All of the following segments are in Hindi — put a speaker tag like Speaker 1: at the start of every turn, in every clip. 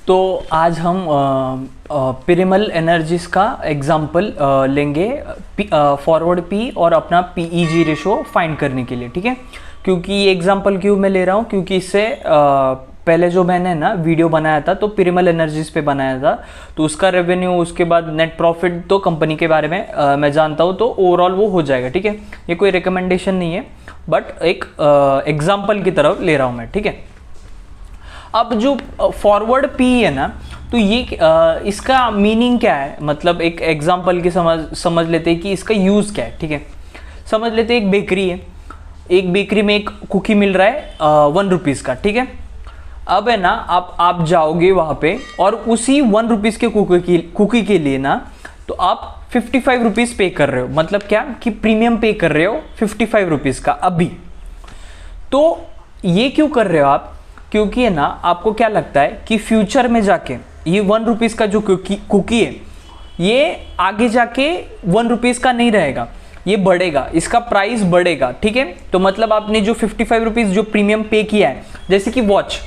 Speaker 1: तो आज हम पिरामिड एनर्जीज का एग्जाम्पल लेंगे फॉरवर्ड पी और अपना पीईजी रेशो फाइंड करने के लिए, ठीक है। क्योंकि ये एग्जाम्पल क्यों मैं ले रहा हूँ, क्योंकि इससे पहले जो मैंने ना वीडियो बनाया था तो पिरामिड एनर्जीज पे बनाया था, तो उसका रेवेन्यू, उसके बाद नेट प्रॉफिट तो कंपनी के बारे में मैं जानता हूँ, तो ओवरऑल वो हो जाएगा, ठीक है। ये कोई रिकमेंडेशन नहीं है, बट एक एग्जाम्पल की तरफ ले रहा हूँ मैं, ठीक है। अब जो फॉरवर्ड पी है ना, तो ये इसका मीनिंग क्या है, मतलब एक एग्जांपल की समझ लेते हैं कि इसका यूज़ क्या है, ठीक है। समझ लेते हैं एक बेकरी है, एक बेकरी में एक कुकी मिल रहा है 1 रुपीज़ का, ठीक है। अब है ना, आप जाओगे वहाँ पे और उसी 1 रुपीज़ के कुकी के लिए ना, तो आप 55 रुपीज़ पे कर रहे हो। मतलब क्या कि प्रीमियम पे कर रहे हो 55 रुपीज़ का अभी। तो ये क्यों कर रहे हो आप? क्योंकि है ना, आपको क्या लगता है कि फ्यूचर में जाके ये 1 रुपीज़ का जो कुकी है, ये आगे जाके 1 रुपीज़ का नहीं रहेगा, ये बढ़ेगा, इसका प्राइस बढ़ेगा, ठीक है। तो मतलब आपने जो 55 रुपीज़ जो प्रीमियम पे किया है, जैसे कि वॉच,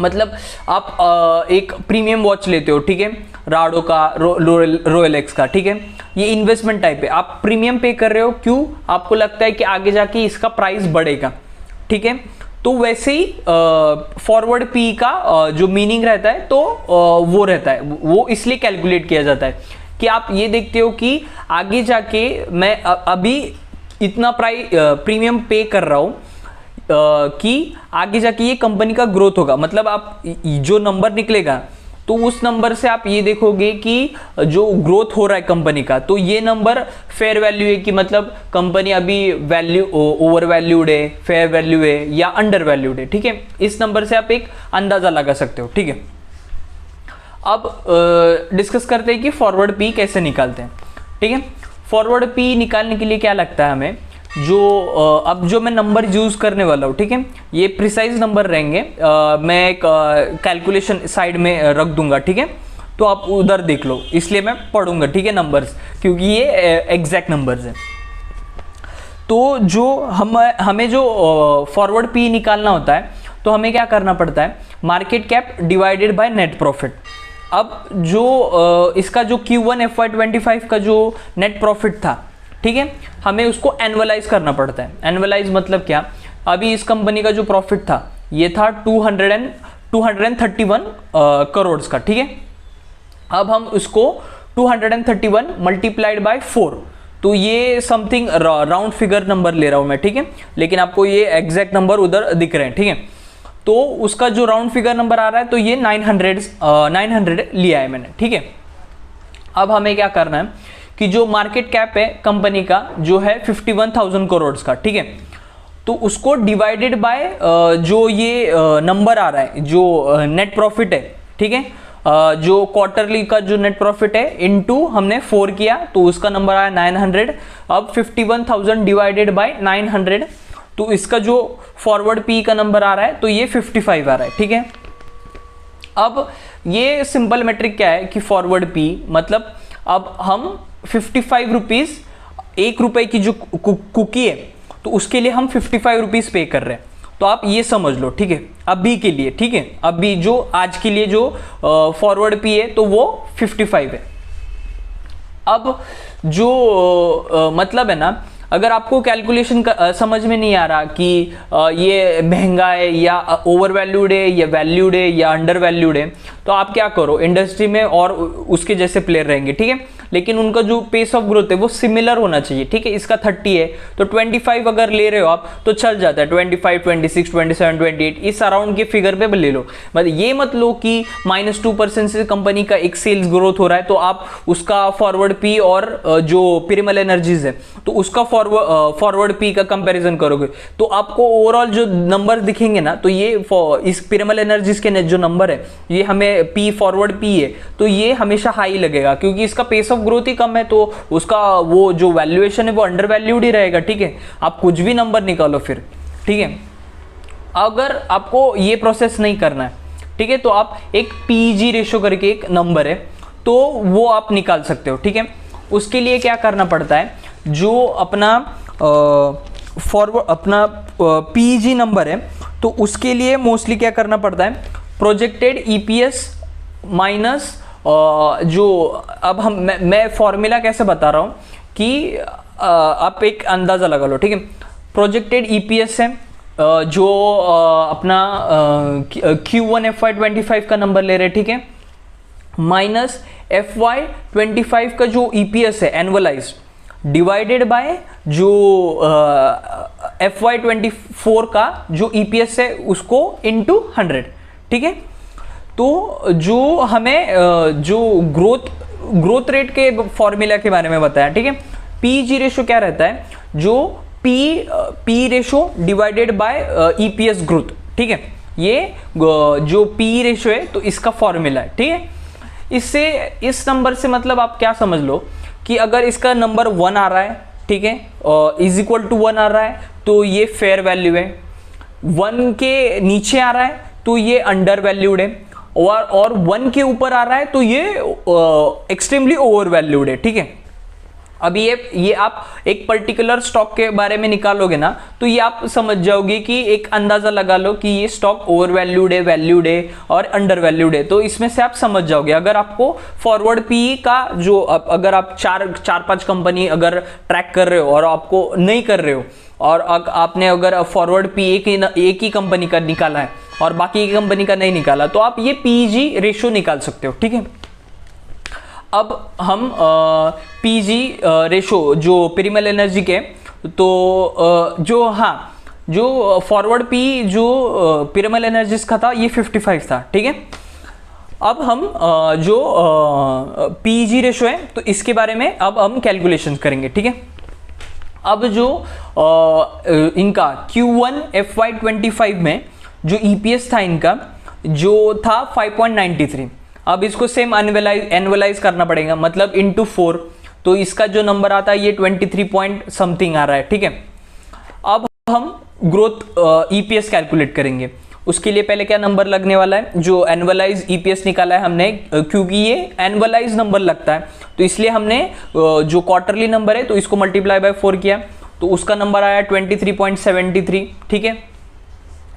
Speaker 1: मतलब आप एक प्रीमियम वॉच लेते हो, ठीक है, राडो का, रोलेक्स का, ठीक है। ये इन्वेस्टमेंट टाइप है, आप प्रीमियम पे कर रहे हो, क्यों? आपको लगता है कि आगे जाके इसका प्राइस बढ़ेगा, ठीक है। तो वैसे ही फॉरवर्ड पी का जो मीनिंग रहता है, तो वो रहता है, वो इसलिए कैलकुलेट किया जाता है कि आप ये देखते हो कि आगे जाके मैं अभी इतना प्रीमियम पे कर रहा हूँ कि आगे जाके ये कंपनी का ग्रोथ होगा। मतलब आप जो नंबर निकलेगा, तो उस नंबर से आप ये देखोगे कि जो ग्रोथ हो रहा है कंपनी का, तो ये नंबर फेयर वैल्यू है कि मतलब कंपनी अभी ओवर वैल्यूड है, फेयर वैल्यू है या अंडर वैल्यूड है, ठीक है। इस नंबर से आप एक अंदाजा लगा सकते हो, ठीक है। अब डिस्कस करते हैं कि फॉरवर्ड पी कैसे निकालते हैं, ठीक है। फॉरवर्ड पी निकालने के लिए क्या लगता है हमें, जो अब जो मैं नंबर यूज़ करने वाला हूँ, ठीक है, ये प्रिसाइज नंबर रहेंगे। मैं एक कैलकुलेशन साइड में रख दूंगा, ठीक है, तो आप उधर देख लो, इसलिए मैं पढ़ूंगा, ठीक है, नंबर्स, क्योंकि ये एग्जैक्ट नंबर्स हैं। तो जो हमें जो फॉरवर्ड पी निकालना होता है, तो हमें क्या करना पड़ता है, market cap divided by net profit. अब जो इसका जो Q1 FY25 का जो नेट प्रॉफिट था, ठीक है, हमें उसको एनुअलाइज करना पड़ता है। एनुअलाइज मतलब क्या, अभी इस कंपनी का जो प्रॉफिट था, ये था 231 करोड़ का, ठीक है। अब हम उसको 231 मल्टीप्लाइड बाय 4, तो ये समथिंग राउंड फिगर नंबर ले रहा हूं मैं, ठीक है, लेकिन आपको ये एग्जैक्ट नंबर उधर दिख रहे हैं, ठीक है। तो उसका जो राउंड फिगर नंबर आ रहा है, तो ये 900 लिया है मैंने, ठीक है। अब हमें क्या करना है कि जो मार्केट कैप है कंपनी का, जो है 51,000 करोड़ का, ठीक है, तो उसको डिवाइडेड बाय जो ये नंबर आ रहा है, जो नेट प्रॉफिट है, ठीक है, जो क्वार्टरली का जो नेट प्रॉफिट है, इनटू हमने 4 किया, तो उसका नंबर आया 900। अब 51,000 डिवाइडेड बाय 900, तो इसका जो फॉरवर्ड पी का नंबर आ रहा है, तो ये 55 आ रहा है, ठीक है। अब ये सिंपल मेट्रिक क्या है कि फॉरवर्ड पी मतलब, अब हम 55 रुपीज़, 1 रुपए की जो कुकी है, तो उसके लिए हम 55 रुपीज़ पे कर रहे हैं। तो आप ये समझ लो, ठीक है, अभी के लिए, ठीक है, अभी जो आज के लिए जो फॉरवर्ड पी है, तो वो 55 है। अब जो मतलब है ना, अगर आपको कैलकुलेशन समझ में नहीं आ रहा कि ये महंगा है या ओवर वैल्यूड है या वैल्यूड है या अंडर वैल्यूड है, तो आप क्या करो, इंडस्ट्री में और उसके जैसे प्लेयर रहेंगे, ठीक है, लेकिन उनका जो पेस ऑफ ग्रोथ है वो सिमिलर होना चाहिए, ठीक है। इसका 30 है, तो 25 अगर ले रहे हो आप, तो चल जाता है, 25, 26, 27, 28, इस अराउंड के फिगर पे ले लो। मतलब ये मत लो कि -2% से कंपनी का एक सेल्स ग्रोथ हो रहा है, तो आप उसका फॉरवर्ड पी और जो पिरामिड एनर्जीज है, तो उसका फॉरवर्ड पी का कंपैरिजन करोगे, तो आपको ओवरऑल जो नंबर दिखेंगे ना, तो ये इस पिरामिड एनर्जीज के जो नंबर है, ये हमें पी फॉरवर्ड पी है, तो ये हमेशा हाई लगेगा, क्योंकि इसका पेस ऑफ ग्रोथ ही कम है, तो उसका वो जो वैल्यूएशन है वो अंडर वैल्यूड ही रहेगा, ठीक है। आप कुछ भी नंबर निकालो फिर, ठीक है। अगर आपको ये प्रोसेस नहीं करना है, ठीक है, तो आप एक पीजी रेशो करके एक नंबर है, तो वो आप निकाल सकते हो, ठीक है। उसके लिए क्या करना पड़ता है, जो अपना फॉरवर्ड अपना पीजी नंबर है, तो उसके लिए मोस्टली क्या करना पड़ता है, प्रोजेक्टेड ईपीएस माइनस जो अब मैं फॉर्मूला कैसे बता रहा हूँ कि आप एक अंदाज़ा लगा लो, ठीक है। प्रोजेक्टेड ईपीएस है जो अपना Q1 FY25 का नंबर ले रहे हैं, ठीक है, माइनस FY25 का जो ईपीएस है एनुअलाइज डिवाइडेड बाय जो FY24 का जो ईपीएस है उसको इनटू 100, ठीक है। तो जो हमें जो ग्रोथ रेट के फॉर्मूला के बारे में बताया, ठीक है। पीजी रेशो क्या रहता है, जो P ratio divided by EPS growth, ठीक है। ये जो पी रेशो है तो इसका फॉर्मूला है, ठीक है। इससे इस नंबर से मतलब आप क्या समझ लो कि अगर इसका नंबर 1 आ रहा है, ठीक है, इज इक्वल टू 1 आ रहा है तो ये फेयर वैल्यू है, 1 के नीचे आ रहा है तो ये अंडर वैल्यूड है, और 1 के ऊपर आ रहा है तो ये एक्सट्रीमली ओवर वैल्यूड है, ठीक है। अभी ये आप एक पर्टिकुलर स्टॉक के बारे में निकालोगे ना तो ये आप समझ जाओगे कि एक अंदाजा लगा लो कि ये स्टॉक ओवर वैल्यूड है, वैल्यूड है और अंडर वैल्यूड है, तो इसमें से आप समझ जाओगे। अगर आपको फॉरवर्ड पी का जो अगर आप चार पांच कंपनी अगर ट्रैक कर रहे हो और आपको नहीं कर रहे हो और आपने अगर फॉरवर्ड पी एक ही कंपनी का निकाला है और बाकी की कंपनी का नहीं निकाला तो आप ये पीजी रेशो निकाल सकते हो, ठीक है। अब हम पीजी रेशो जो पिरिमल एनर्जी के, तो जो फॉरवर्ड पी जो पिरिमल एनर्जीज का था ये 55 था, ठीक है। अब हम जो पीजी रेशो है तो इसके बारे में अब हम कैलकुलेशन करेंगे, ठीक है। अब जो इनका Q1 FY25 में जो ईपीएस था इनका जो था 5.93, अब इसको सेम एनुअलाइज करना पड़ेगा, मतलब इनटू 4, तो इसका जो नंबर आता है ये 23 पॉइंट समथिंग आ रहा है, ठीक है। अब हम ग्रोथ ईपीएस कैलकुलेट करेंगे, उसके लिए पहले क्या नंबर लगने वाला है, जो एनुअलाइज ईपीएस निकाला है हमने, क्योंकि ये एनुअलाइज नंबर लगता है तो इसलिए हमने जो क्वार्टरली नंबर है तो इसको मल्टीप्लाई बाय 4 किया तो उसका नंबर आया 23.73, ठीक है,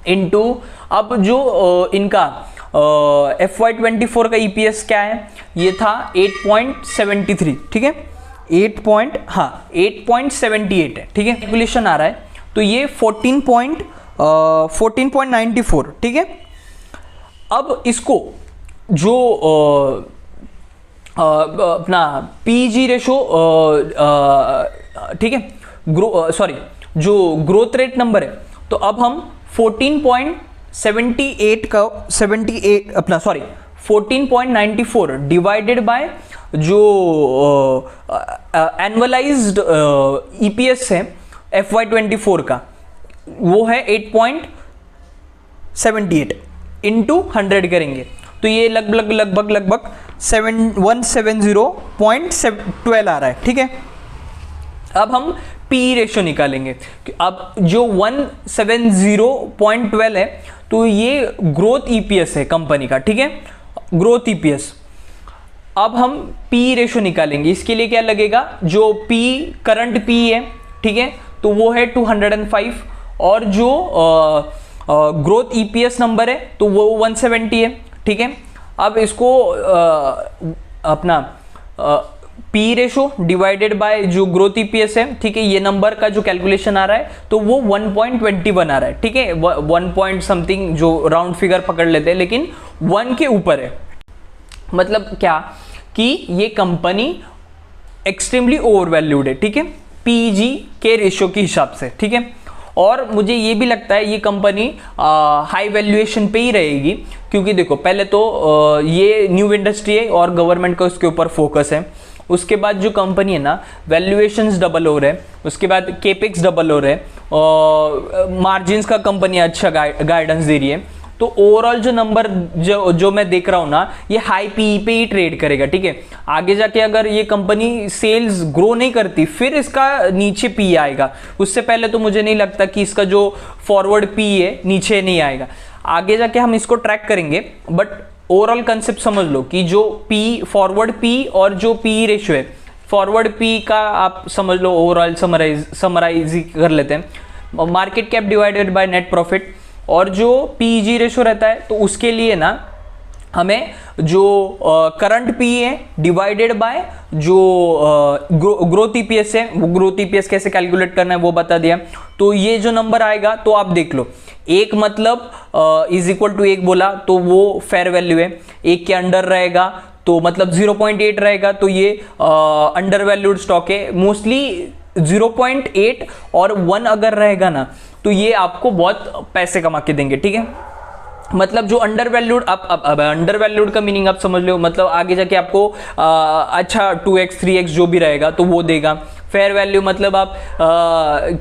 Speaker 1: इनटू अब जो इनका FY24 का ईपीएस क्या है, ये था 8.73, ठीक है, 8.78 है, ठीक है। कैलकुलेशन आ रहा है तो ये 14.94, ठीक है। अब इसको जो अपना पीजी रेशो, ठीक है, जो ग्रोथ रेट नंबर है तो अब हम 14.94 डिवाइडेड बाय जो एनुअलाइज्ड ईपीएस है FY24 का वो है 8.78 इनटू 100 करेंगे तो ये लगभग 170.12 आ रहा है, ठीक है। अब हम पी रेशो निकालेंगे, अब जो 170.12 है तो ये ग्रोथ ईपीएस है कंपनी का, ठीक है, ग्रोथ ईपीएस। अब हम पी रेशो निकालेंगे, इसके लिए क्या लगेगा, जो पी करंट पी है, ठीक है, तो वो है 205 और जो ग्रोथ ईपीएस नंबर है तो वो 170 है, ठीक है। अब इसको अपना पी रेशो डिवाइडेड बाय जो ग्रोथ ईपीएस है, ठीक है, ये नंबर का जो कैलकुलेशन आ रहा है तो वो 1.21 आ रहा है, ठीक है, 1 पॉइंट समथिंग जो राउंड फिगर पकड़ लेते हैं लेकिन 1 के ऊपर है। मतलब क्या कि ये कंपनी एक्सट्रीमली ओवर वैल्यूड है, ठीक है, पीजी के रेशियो के हिसाब से, ठीक है। और मुझे ये भी लगता है ये कंपनी हाई वैल्यूएशन पे ही रहेगी, क्योंकि देखो पहले तो ये न्यू इंडस्ट्री है और गवर्नमेंट का उसके ऊपर फोकस है। उसके बाद जो कंपनी है ना, वैल्यूएशंस डबल हो रहे हैं, उसके बाद केपेक्स डबल हो रहे हैं, मार्जिन्स का कंपनी अच्छा गाइडेंस दे रही है, तो ओवरऑल जो नंबर जो मैं देख रहा हूँ ना, ये हाई पीई पे ही ट्रेड करेगा, ठीक है। आगे जाके अगर ये कंपनी सेल्स ग्रो नहीं करती फिर इसका नीचे पी आएगा, उससे पहले तो मुझे नहीं लगता कि इसका जो फॉरवर्ड पी है नीचे नहीं आएगा। आगे जाके हम इसको ट्रैक करेंगे, बट ओवरऑल कंसेप्ट समझ लो कि जो पी फॉरवर्ड पी और जो पी रेशियो है, फॉरवर्ड पी का आप समझ लो ओवरऑल समराइज कर लेते हैं, market cap divided by net profit, और जो पीजी रेशो रहता है तो उसके लिए ना हमें जो करंट पी है डिवाइडेड बाय जो ग्रोथ ईपीएस है, वो ग्रोथ ईपीएस कैसे कैलकुलेट करना है वो बता दिया। तो ये जो नंबर आएगा तो आप देख लो, एक मतलब इज इक्वल टू एक बोला तो वो फेयर वैल्यू है, एक के अंडर रहेगा तो मतलब 0.8 रहेगा तो ये अंडर वैल्यूड स्टॉक है। मोस्टली 0.8 और 1 अगर रहेगा ना तो ये आपको बहुत पैसे कमा के देंगे, ठीक है। मतलब जो अंडर वैल्यूड, अब अंडर वैल्यूड का मीनिंग आप समझ लो, मतलब आगे जाके आपको अच्छा 2x 3x जो भी रहेगा तो वो देगा। फेयर वैल्यू मतलब आप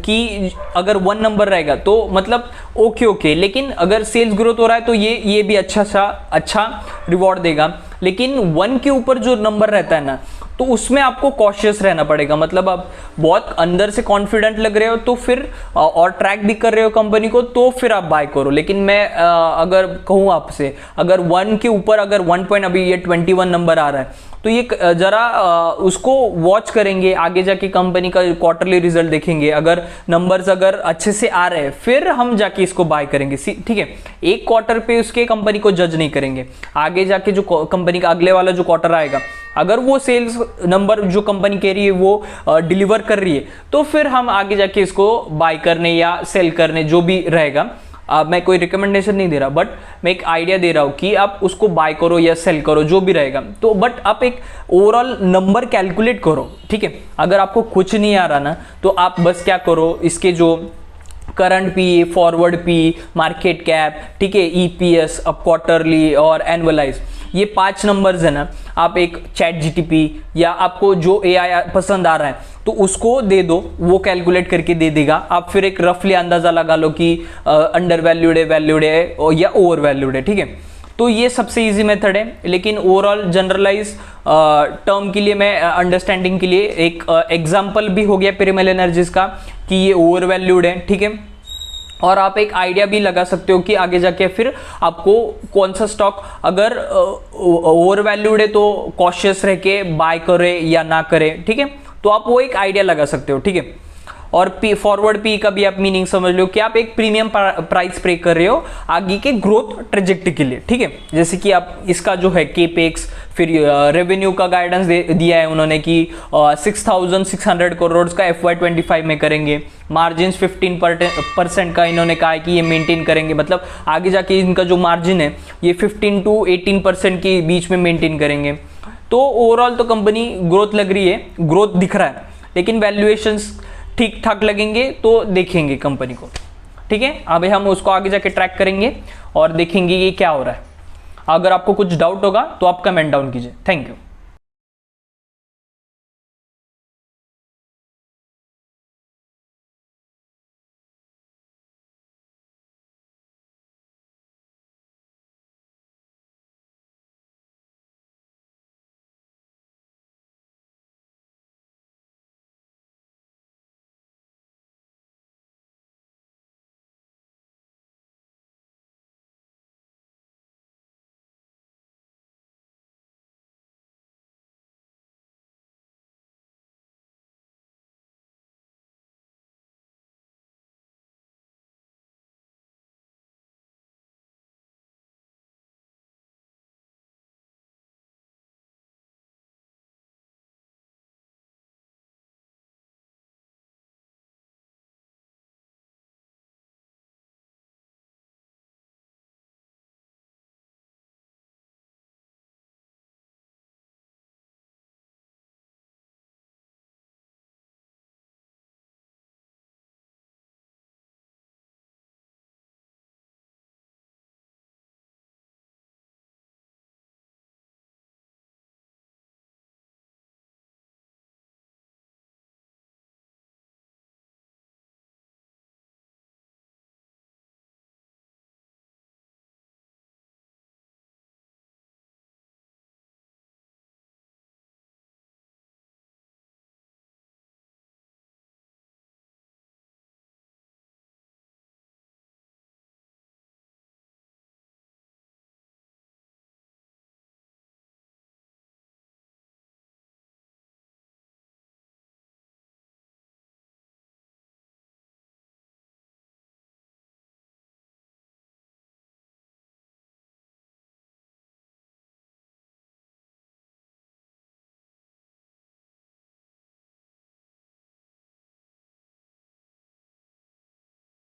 Speaker 1: कि अगर 1 नंबर रहेगा तो मतलब ओके, लेकिन अगर सेल्स ग्रोथ हो रहा है तो ये भी अच्छा रिवॉर्ड देगा। लेकिन 1 के ऊपर जो नंबर रहता है ना तो उसमें आपको कॉशियस रहना पड़ेगा। मतलब आप बहुत अंदर से कॉन्फिडेंट लग रहे हो तो फिर और ट्रैक भी कर रहे हो कंपनी को तो फिर आप बाय करो। लेकिन मैं अगर कहूँ आपसे, अगर 1 के ऊपर अगर 1 पॉइंट, अभी ये 21 नंबर आ रहा है तो ये जरा उसको वॉच करेंगे, आगे जाके कंपनी का क्वार्टरली रिजल्ट देखेंगे, अगर नंबर्स अगर अच्छे से आ रहे हैं फिर हम जाके इसको बाय करेंगे, ठीक है। एक क्वार्टर पे उसके कंपनी को जज नहीं करेंगे, आगे जाके जो कंपनी का अगले वाला जो क्वार्टर आएगा अगर वो सेल्स नंबर जो कंपनी कह रही है वो डिलीवर कर रही है तो फिर हम आगे जाके इसको बाय करने या सेल करने जो भी रहेगा। मैं कोई रिकमेंडेशन नहीं दे रहा, बट मैं एक आइडिया दे रहा हूँ कि आप उसको बाय करो या सेल करो जो भी रहेगा। तो बट आप एक ओवरऑल नंबर कैलकुलेट करो, ठीक है। अगर आपको कुछ नहीं आ रहा ना तो आप बस क्या करो, इसके जो current P, forward P, market cap, ठीक है, ईपीएस, अब क्वार्टरली और एनुअलाइज, ये 5 नंबर्स है ना, आप एक चैट जीटीपी या आपको जो एआई पसंद आ रहा है तो उसको दे दो, वो कैलकुलेट करके दे देगा। आप फिर एक रफली अंदाजा लगा लो कि अंडर वैल्यूड है, वैल्यूड है या ओवर वैल्यूड है, ठीक है। तो ये सबसे इजी मेथड है। लेकिन ओवरऑल जनरलाइज टर्म के लिए, मैं अंडरस्टैंडिंग के लिए एक एग्जांपल भी हो गया पिरामिड एनर्जीज का कि ये ओवर वैल्यूड है, ठीक है। और आप एक आइडिया भी लगा सकते हो कि आगे जाके फिर आपको कौन सा स्टॉक अगर ओवर वैल्यूड है तो कॉशियस रह के बाय करे या ना करे, ठीक है। तो आप वो एक आइडिया लगा सकते हो, ठीक है। और पी, फॉरवर्ड पी का भी आप मीनिंग समझ लो कि आप एक प्रीमियम प्राइस पे कर रहे हो आगे के ग्रोथ ट्रेजेक्टरी के लिए, ठीक है। जैसे कि आप इसका जो है केपेक्स, फिर रेवेन्यू का गाइडेंस दिया है उन्होंने कि 6,600 करोड़ का FY25 में करेंगे, मार्जिन 15% का इन्होंने कहा है कि ये मेंटेन करेंगे। मतलब आगे जाके इनका जो मार्जिन है ये 15 to 18% के बीच में मेंटेन करेंगे। तो ओवरऑल तो कंपनी ग्रोथ लग रही है, ग्रोथ दिख रहा है, लेकिन वैल्यूएशंस ठीक ठाक लगेंगे तो देखेंगे कंपनी को, ठीक है। अभी हम उसको आगे जाके ट्रैक करेंगे और देखेंगे ये क्या हो रहा है। अगर आपको कुछ डाउट होगा तो आप कमेंट डाउन कीजिए। Thank you.